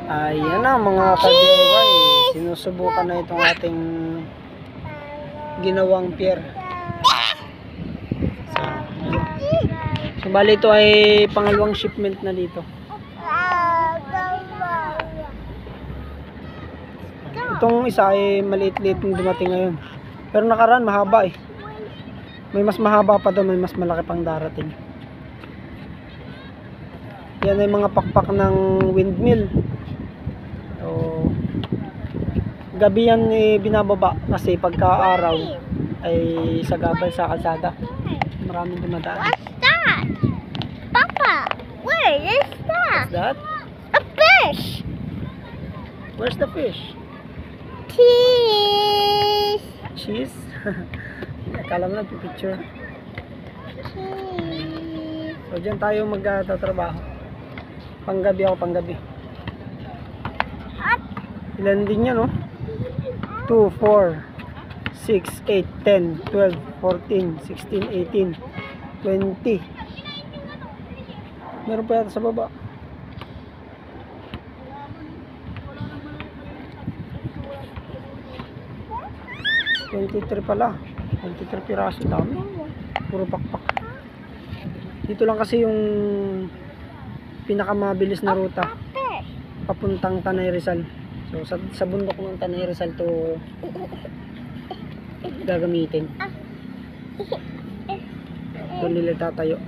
Ayan na mga ka-DIY, sinusubukan na itong ating ginawang pier. So bali ito ay pangalawang shipment na dito. Itong isa ay maliit-liit yung dumating ngayon. Pero nakaraan mahaba eh. May mas mahaba pa doon, may mas malaki pang darating. Yan ay mga pakpak ng windmill. So, gabi yan binababa kasi pagka-araw ay sagabal sa kalsada. Maraming dumadaan. What's that? Papa, where is that? What's that? A fish. Where's the fish? Cheese. Cheese? Akala mo nagpipicture. Cheese. So dyan tayo magtatrabaho. Panggabi ako, panggabi. Ilan din yan, no? 2, 4, 6, 8, 10, 12, 14, 16, 18, 20. Meron pa yata sa baba. 23 pala. 23 piraso, dami. Puro pakpak. Dito lang kasi yung pinakamabilis na ruta papuntang Tanay Rizal. So sa bundok ng Tanay Rizal to gagamitin. Doon nila tatayo.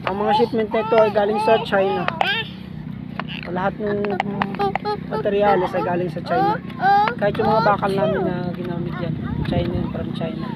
Ang mga shipment nito ay galing sa China. Lahat ng materyales ay galing sa China. Kahit yung mga bakal namin na ginamit yan, China, from China.